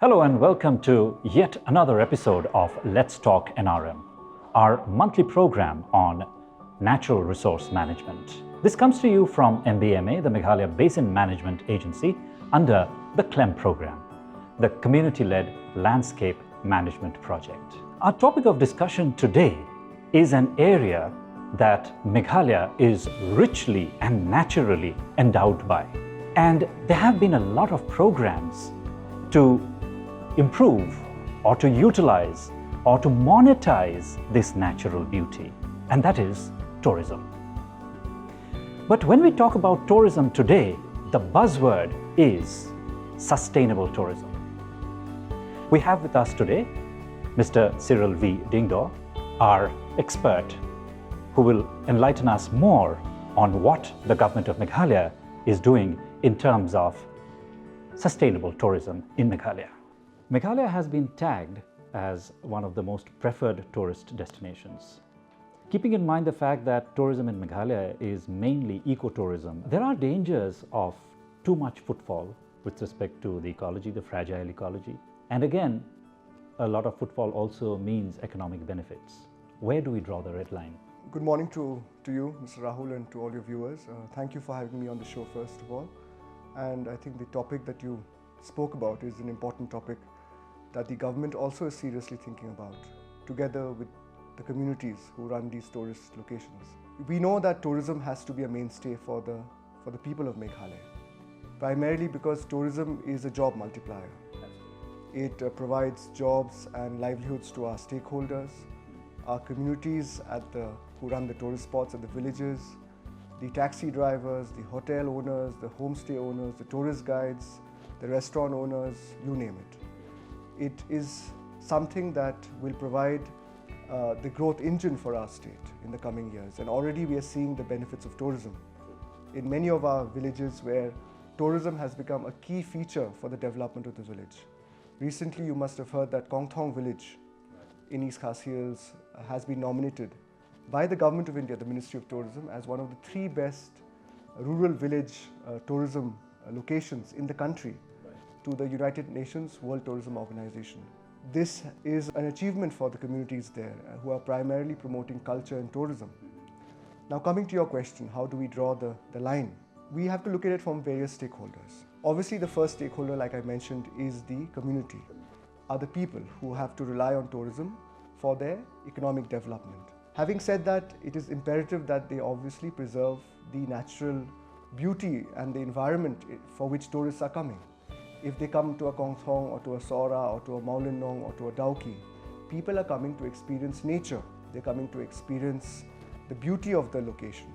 Hello and welcome to yet another episode of Let's Talk NRM, our monthly program on natural resource management. This comes to you from MBMA, the Meghalaya Basin Management Agency, under the CLEM program, the Community-Led Landscape Management Project. Our topic of discussion today is an area that Meghalaya is richly and naturally endowed by. And there have been a lot of programs to improve or to utilize or to monetize this natural beauty, and that is tourism. But when we talk about tourism today, the buzzword is sustainable tourism. We have with us today Mr. CVD Diengdoh, our expert, who will enlighten us more on what the government of Meghalaya is doing in terms of sustainable tourism in Meghalaya. Meghalaya has been tagged as one of the most preferred tourist destinations. Keeping in mind the fact that tourism in Meghalaya is mainly ecotourism, there are dangers of too much footfall with respect to the ecology, the fragile ecology. And again, a lot of footfall also means economic benefits. Where do we draw the red line? Good morning to you, Mr. Rahul, and to all your viewers. Thank you for having me on the show, first of all. And I think the topic that you spoke about is an important topic that the government also is seriously thinking about, together with the communities who run these tourist locations. We know that tourism has to be a mainstay for the people of Meghalaya, primarily because tourism is a job multiplier. It provides jobs and livelihoods to our stakeholders, our communities who run the tourist spots at the villages, the taxi drivers, the hotel owners, the homestay owners, the tourist guides, the restaurant owners, you name it. It is something that will provide the growth engine for our state in the coming years. And already we are seeing the benefits of tourism in many of our villages where tourism has become a key feature for the development of the village. Recently, you must have heard that Kongthong village in East Khas Hills has been nominated by the Government of India, the Ministry of Tourism, as one of the 3 best rural village tourism locations in the country to the United Nations World Tourism Organization. This is an achievement for the communities there who are primarily promoting culture and tourism. Now, coming to your question, how do we draw the line? We have to look at it from various stakeholders. Obviously, the first stakeholder, like I mentioned, is the community, are the people who have to rely on tourism for their economic development. Having said that, it is imperative that they obviously preserve the natural beauty and the environment for which tourists are coming. If they come to a Kongthong or to a Sora or to a Maulinong or to a Dauki, people are coming to experience nature. They're coming to experience the beauty of the location.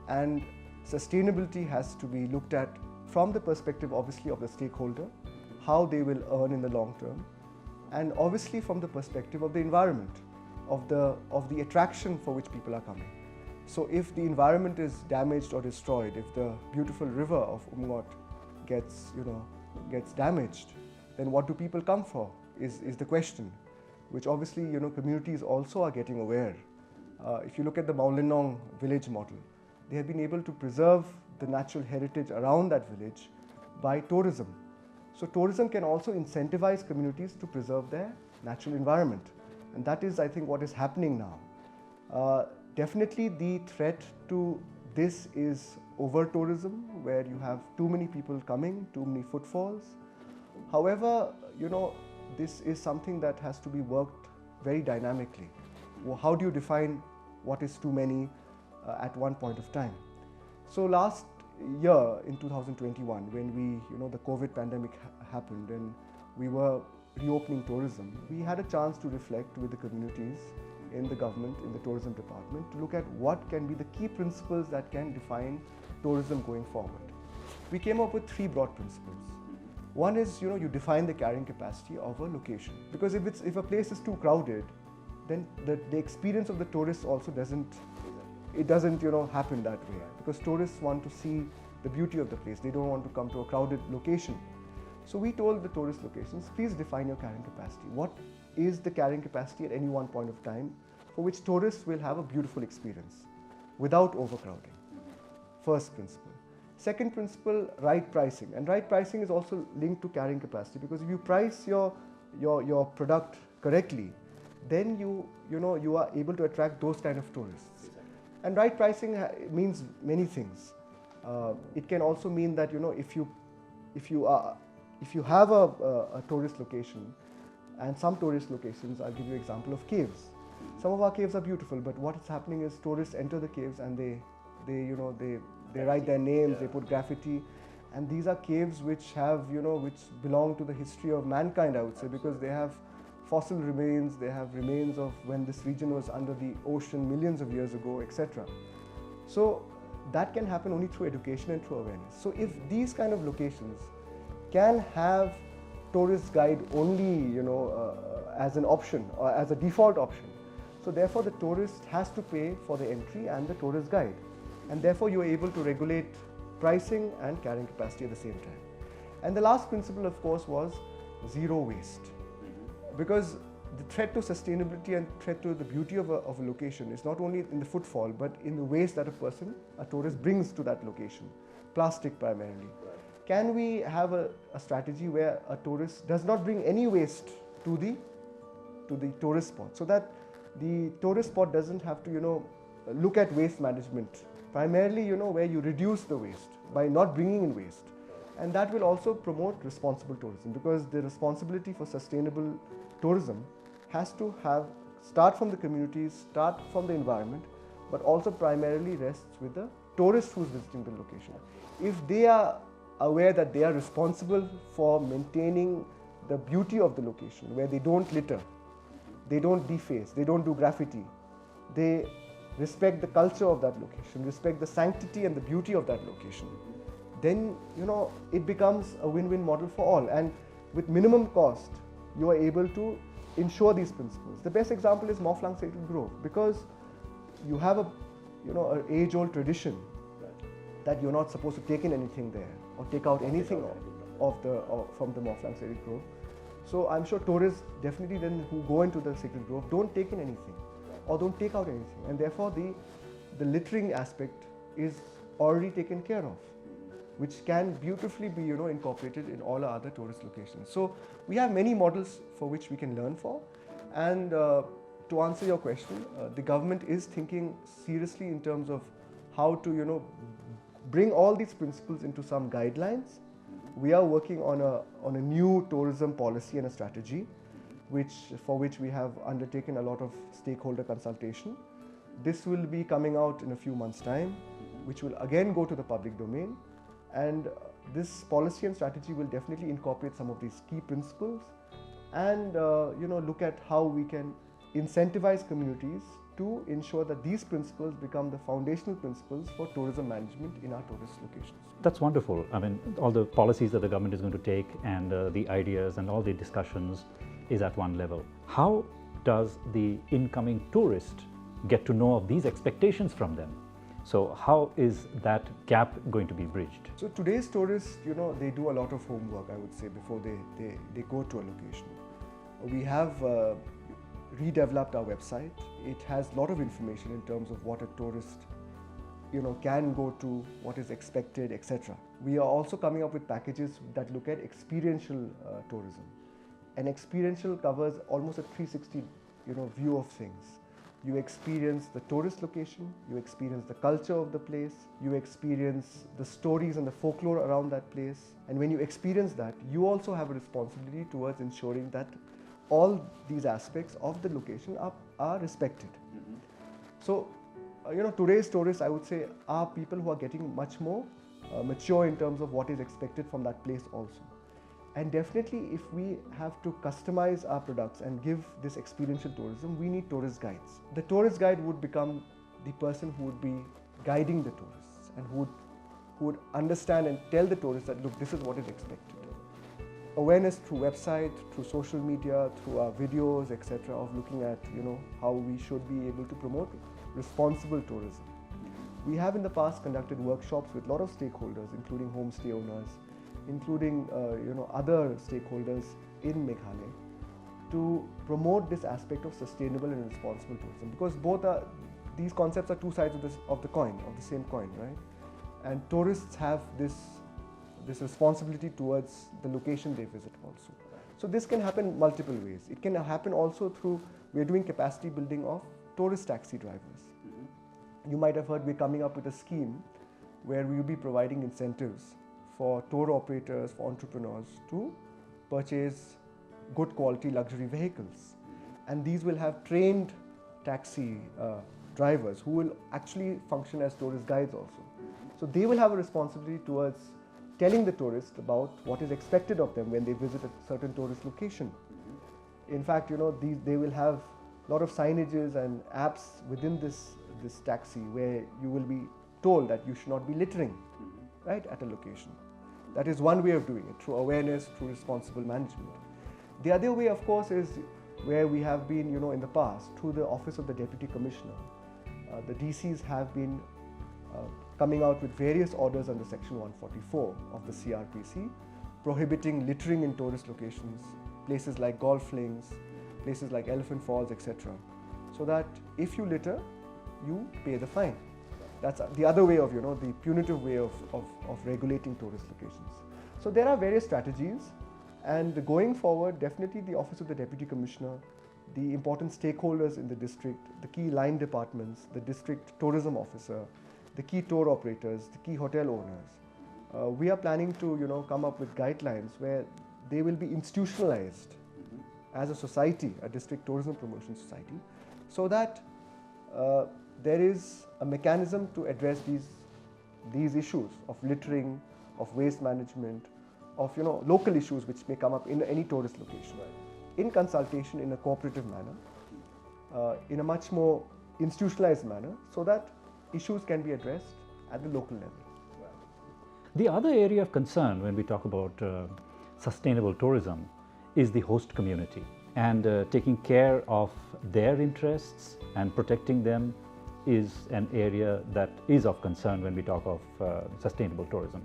And sustainability has to be looked at from the perspective, obviously, of the stakeholder, how they will earn in the long term, and obviously from the perspective of the environment, of the attraction for which people are coming. So if the environment is damaged or destroyed, if the beautiful river of Umngot gets damaged, then what do people come for is the question, which obviously communities also are getting aware. If you look at the Maulinong village model, they have been able to preserve the natural heritage around that village by tourism. So tourism can also incentivize communities to preserve their natural environment. And that is, I think, what is happening now. Definitely the threat to this is over-tourism, where you have too many people coming, too many footfalls. However, this is something that has to be worked very dynamically. Well, how do you define what is too many at one point of time? So last year in 2021, when the COVID pandemic happened and we were reopening tourism, we had a chance to reflect with the communities in the government, in the tourism department, to look at what can be the key principles that can define tourism going forward. We came up with 3 broad principles. One is, you define the carrying capacity of a location, because if a place is too crowded, then the experience of the tourists also doesn't happen that way, because tourists want to see the beauty of the place. They don't want to come to a crowded location. So we told the tourist locations, please define your carrying capacity. What is the carrying capacity at any one point of time for which tourists will have a beautiful experience without overcrowding? First principle. Second principle, right pricing. And right pricing is also linked to carrying capacity, because if you price your product correctly, then you are able to attract those kind of tourists. And right pricing means many things. It can also mean that if you have a tourist location, and some tourist locations, I'll give you an example of caves. Some of our caves are beautiful, but what is happening is tourists enter the caves and they write their names, they put graffiti, and these are caves which belong to the history of mankind, I would say, because they have fossil remains, they have remains of when this region was under the ocean millions of years ago, etc. So that can happen only through education and through awareness. So if these kind of locations can have tourist guide only, as an option or as a default option, so therefore the tourist has to pay for the entry and the tourist guide, and therefore you are able to regulate pricing and carrying capacity at the same time. And the last principle, of course, was zero waste, because the threat to sustainability and threat to the beauty of a location is not only in the footfall, but in the waste that a tourist brings to that location, plastic primarily. Can we have a strategy where a tourist does not bring any waste to the tourist spot, so that the tourist spot doesn't have to look at waste management, primarily where you reduce the waste by not bringing in waste. And that will also promote responsible tourism, because the responsibility for sustainable tourism has to start from the communities, start from the environment, but also primarily rests with the tourist who's visiting the location. If they are aware that they are responsible for maintaining the beauty of the location, where they don't litter, they don't deface, they don't do graffiti, they respect the culture of that location, respect the sanctity and the beauty of that location, then it becomes a win-win model for all. And with minimum cost, you are able to ensure these principles. The best example is Mouflang Sacred Grove, because you have an age-old tradition that you're not supposed to take in anything there or take out anything from the Mouflang Sacred Grove. So I'm sure tourists definitely then who go into the Sacred Grove don't take in anything or don't take out anything, and therefore the littering aspect is already taken care of, which can beautifully be incorporated in all our other tourist locations. So we have many models for which we can learn for, and to answer your question, the government is thinking seriously in terms of how to bring all these principles into some guidelines. We are working on a new tourism policy and a strategy, for which we have undertaken a lot of stakeholder consultation. This will be coming out in a few months' time, which will again go to the public domain, and this policy and strategy will definitely incorporate some of these key principles, and look at how we can incentivize communities to ensure that these principles become the foundational principles for tourism management in our tourist locations. That's wonderful. I mean, all the policies that the government is going to take and the ideas and all the discussions is at one level. How does the incoming tourist get to know of these expectations from them? So how is that gap going to be bridged? So today's tourists, they do a lot of homework, I would say, before they go to a location. We have redeveloped our website. It has a lot of information in terms of what a tourist can go to, what is expected, etc. We are also coming up with packages that look at experiential tourism. And experiential covers almost a 360 view of things. You experience the tourist location, you experience the culture of the place, you experience the stories and the folklore around that place. And when you experience that, you also have a responsibility towards ensuring that all these aspects of the location are respected. Mm-hmm. So, today's tourists, I would say, are people who are getting much more mature in terms of what is expected from that place also. And definitely, if we have to customize our products and give this experiential tourism, we need tourist guides. The tourist guide would become the person who would be guiding the tourists and who would understand and tell the tourists that, look, this is what is expected. Awareness through website, through social media, through our videos, etc., of looking at how we should be able to promote responsible tourism. We have in the past conducted workshops with a lot of stakeholders, including homestay owners, including other stakeholders in Meghalaya, to promote this aspect of sustainable and responsible tourism, because these concepts are two sides of the coin, of the same coin, right? and tourists have this responsibility towards the location they visit also. So this can happen multiple ways. It can happen also through, we're doing capacity building of tourist taxi drivers. You might have heard we're coming up with a scheme where we will be providing incentives for tour operators, for entrepreneurs to purchase good quality luxury vehicles. And these will have trained taxi drivers who will actually function as tourist guides also. So they will have a responsibility towards telling the tourist about what is expected of them when they visit a certain tourist location. In fact, they will have a lot of signages and apps within this taxi where you will be told that you should not be littering, right, at a location. That is one way of doing it, through awareness, through responsible management. The other way, of course, is where we have been, in the past, through the Office of the Deputy Commissioner. The DCs have been coming out with various orders under Section 144 of the CRPC, prohibiting littering in tourist locations, places like golf links, places like Elephant Falls, etc. So that if you litter, you pay the fine. That's the other way of, the punitive way of regulating tourist locations. So there are various strategies, and going forward, definitely the Office of the Deputy Commissioner, the important stakeholders in the district, the key line departments, the district tourism officer, the key tour operators, the key hotel owners, we are planning to, come up with guidelines where they will be institutionalized as a society, a district tourism promotion society, so that there is a mechanism to address these issues of littering, of waste management, of local issues which may come up in any tourist location, in consultation, in a cooperative manner, in a much more institutionalized manner, so that issues can be addressed at the local level. The other area of concern when we talk about sustainable tourism is the host community, and taking care of their interests and protecting them is an area that is of concern when we talk of sustainable tourism.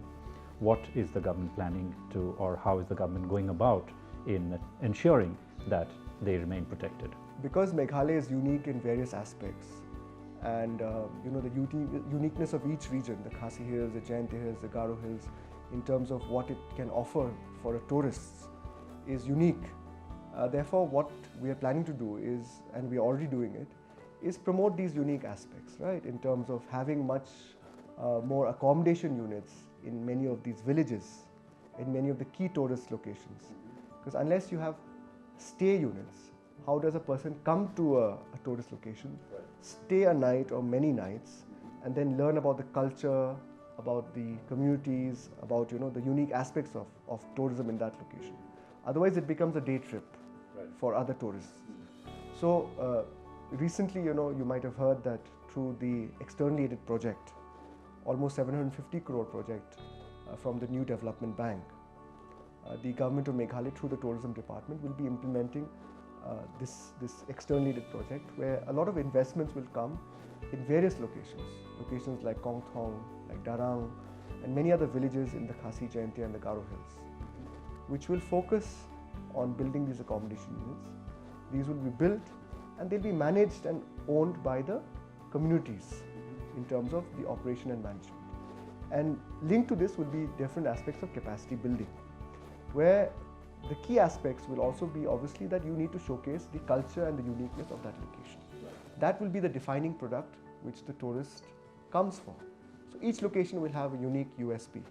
What is the government planning to, or how is the government going about in ensuring that they remain protected? Because Meghalaya is unique in various aspects, and the uniqueness of each region, the Khasi Hills, the Jaintia Hills, the Garo Hills, in terms of what it can offer for a tourist, is unique. Therefore, what we are planning to do is, and we are already doing it, is promote these unique aspects, right, in terms of having much more accommodation units in many of these villages, in many of the key tourist locations. Because unless you have stay units, how does a person come to a tourist location, stay a night or many nights, and then learn about the culture, about the communities, about the unique aspects of tourism in that location? Otherwise, it becomes a day trip for other tourists. So recently, you might have heard that through the externally aided project, almost 750 crore project from the New Development Bank, the government of Meghalaya through the tourism department will be implementing this externally aided project, where a lot of investments will come in various locations like Kongthong, like Darang, and many other villages in the Khasi, Jaintia and the Garo Hills, which will focus on building these accommodation units. These will be built and they'll be managed and owned by the communities in terms of the operation and management. And linked to this will be different aspects of capacity building, where the key aspects will also be obviously that you need to showcase the culture and the uniqueness of that location. That will be the defining product which the tourist comes for. So each location will have a unique USP.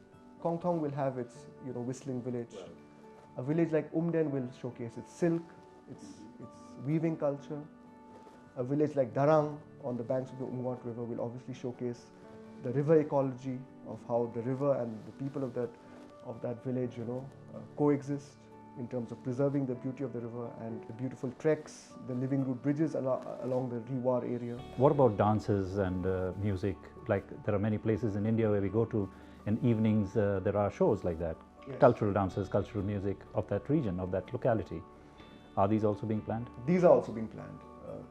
Kongthong will have its whistling village. A village like Umden will showcase its silk, its weaving culture. A village like Darang on the banks of the Umwat River will obviously showcase the river ecology of how the river and the people of that village coexist in terms of preserving the beauty of the river and the beautiful treks, the living root bridges along the rymaw area. What about dances and music? Like there are many places in India where we go to, and evenings there are shows like that. Yes. Cultural dances, cultural music of that region, of that locality. Are these also being planned? These are also being planned.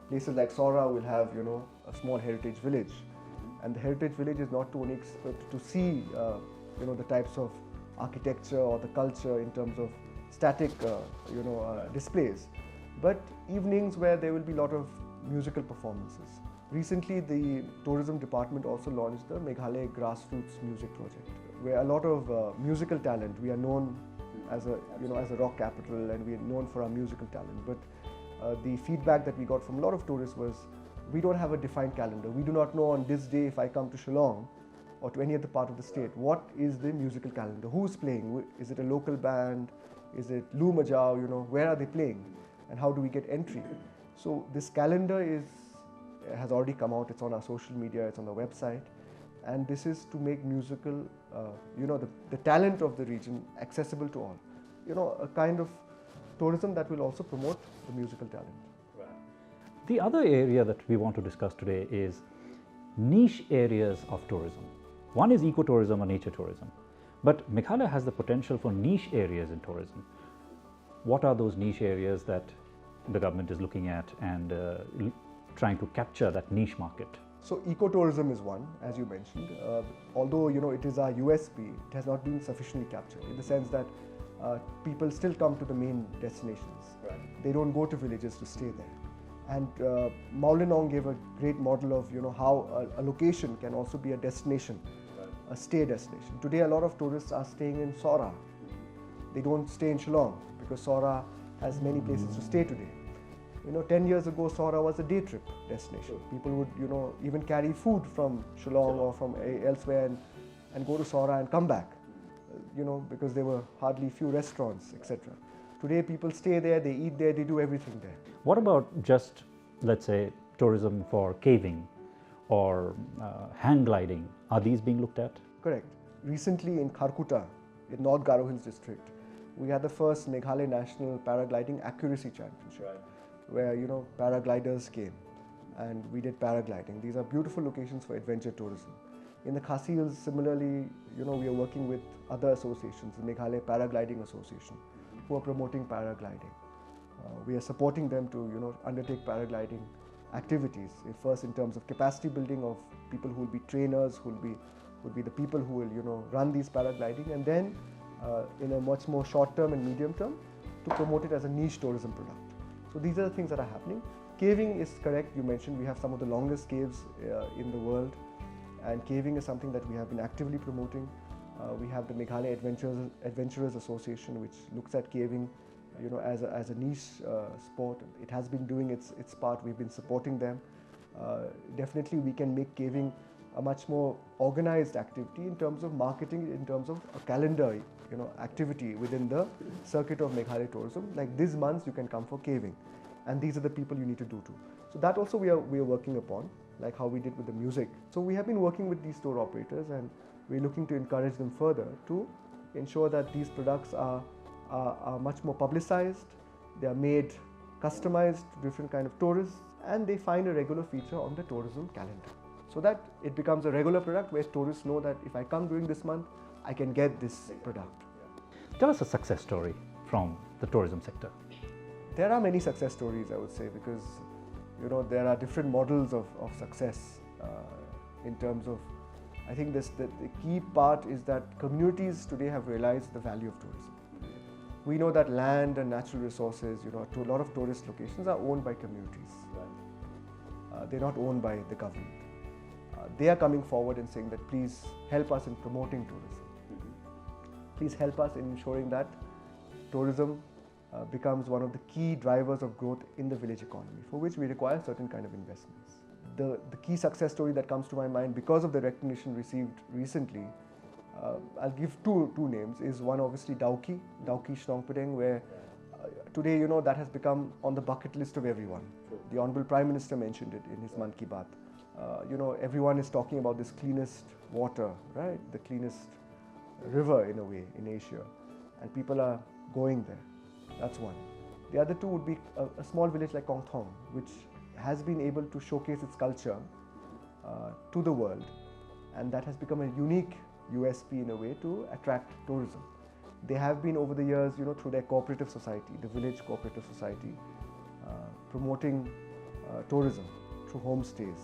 Places like Sora will have a small heritage village, and the heritage village is not to only to see the types of architecture or the culture in terms of static displays, but evenings where there will be a lot of musical performances, Recently, the tourism department also launched the Meghalaya Grassroots Music Project, where a lot of musical talent. We are known as a as a rock capital, and we are known for our musical talent. But the feedback that we got from a lot of tourists was, we don't have a defined calendar. We do not know on this day, if I come to Shillong or to any other part of the state, what is the musical calendar? Who's playing? Is it a local band? Is it Lu Majao? Where are they playing? And how do we get entry? So this calendar has already come out. It's on our social media, it's on the website, and this is to make musical, the talent of the region accessible to all. A kind of tourism that will also promote the musical talent. The other area that we want to discuss today is niche areas of tourism. One is ecotourism or nature tourism, but Meghalaya has the potential for niche areas in tourism. What are those niche areas that the government is looking at and trying to capture that niche market? So ecotourism is one, as you mentioned. Although it is our USP, it has not been sufficiently captured, in the sense that people still come to the main destinations. Right. They don't go to villages to stay there. And Maulinong gave a great model of how a location can also be a destination, right, a stay destination. Today, a lot of tourists are staying in Sora. They don't stay in Shillong because Sora has many places to stay today. 10 years ago, Sora was a day trip destination. People would, even carry food from Shillong or from elsewhere and go to Sora and come back, because there were hardly few restaurants, etc. Today, people stay there, they eat there, they do everything there. What about just, let's say, tourism for caving or hang gliding? Are these being looked at? Correct. Recently in Kharkuta, in North Garo Hills district, we had the first Meghalaya National Paragliding Accuracy Championship, right, where paragliders came and we did paragliding. These are beautiful locations for adventure tourism. In the Khasi Hills, similarly, we are working with other associations, the Meghalaya Paragliding Association, who are promoting paragliding. We are supporting them to undertake paragliding activities. First, in terms of capacity building of people who will be trainers, who will be the people who will run these paragliding, and then in a much more short term and medium term to promote it as a niche tourism product. So these are the things that are happening. Caving is correct. You mentioned we have some of the longest caves in the world, and caving is something that we have been actively promoting. We have the Meghalaya Adventurers Association, which looks at caving, as a niche sport. It has been doing its part. We've been supporting them. Definitely, we can make caving a much more organized activity in terms of marketing, in terms of a calendar, activity within the circuit of Meghalaya tourism. Like these months, you can come for caving, and these are the people you need to do too. So that also we are working upon, like how we did with the music. So we have been working with these tour operators, and we're looking to encourage them further to ensure that these products are much more publicized, they are made customized to different kind of tourists, and they find a regular feature on the tourism calendar, so that it becomes a regular product where tourists know that if I come during this month, I can get this product. Tell us a success story from the tourism sector. There are many success stories, I would say, because there are different models of success in terms of, I think the key part is that communities today have realized the value of tourism. We know that land and natural resources, to a lot of tourist locations are owned by communities. They're not owned by the government. They are coming forward and saying that please help us in promoting tourism. Please help us in ensuring that tourism becomes one of the key drivers of growth in the village economy, for which we require certain kind of investments. The key success story that comes to my mind because of the recognition received recently, I'll give two names, is one obviously Dauki Shnongpadeng, where today that has become on the bucket list of everyone. Sure. The Honorable Prime Minister mentioned it in his Man Ki Baat. Everyone is talking about this cleanest water, right? The cleanest river in a way in Asia, and people are going there. That's one. The other two would be a small village like Kongthong, which has been able to showcase its culture to the world, and that has become a unique USP in a way to attract tourism. They have been over the years, through their cooperative society, the village cooperative society, promoting tourism through homestays,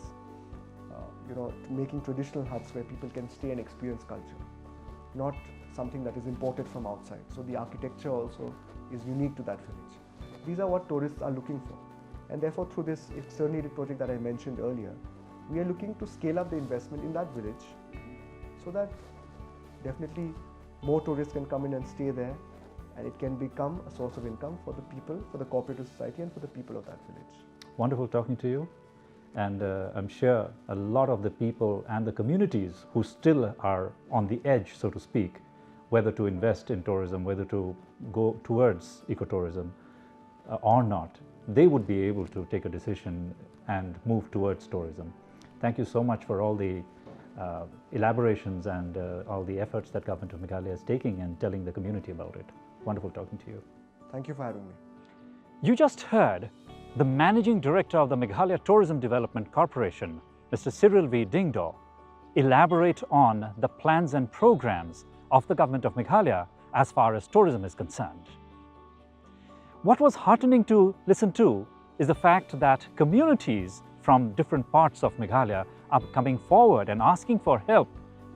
making traditional huts where people can stay and experience culture, not something that is imported from outside. So the architecture also is unique to that village. These are what tourists are looking for. And therefore, through this External Aid project that I mentioned earlier, we are looking to scale up the investment in that village so that definitely more tourists can come in and stay there, and it can become a source of income for the people, for the cooperative society and for the people of that village. Wonderful talking to you, and I'm sure a lot of the people and the communities who still are on the edge, so to speak, whether to invest in tourism, whether to go towards ecotourism or not, they would be able to take a decision and move towards tourism. Thank you so much for all the elaborations and all the efforts that Government of Meghalaya is taking and telling the community about it. Wonderful talking to you. Thank you for having me. You just heard the Managing Director of the Meghalaya Tourism Development Corporation, Mr. Cyril V. Diengdoh, elaborate on the plans and programs of the Government of Meghalaya as far as tourism is concerned. What was heartening to listen to is the fact that communities from different parts of Meghalaya are coming forward and asking for help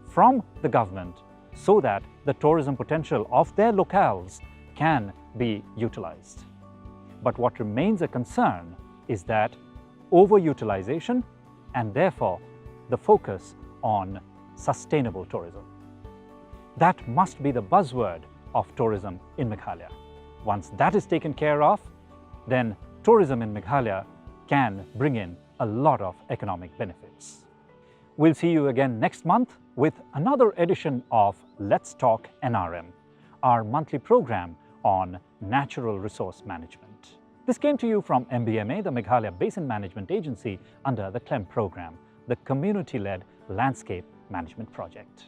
from the government so that the tourism potential of their locales can be utilized. But what remains a concern is that overutilization and therefore the focus on sustainable tourism. That must be the buzzword of tourism in Meghalaya. Once that is taken care of, then tourism in Meghalaya can bring in a lot of economic benefits. We'll see you again next month with another edition of Let's Talk NRM, our monthly program on natural resource management. This came to you from MBMA, the Meghalaya Basin Management Agency, under the CLEM program, the Community-Led Landscape Management Project.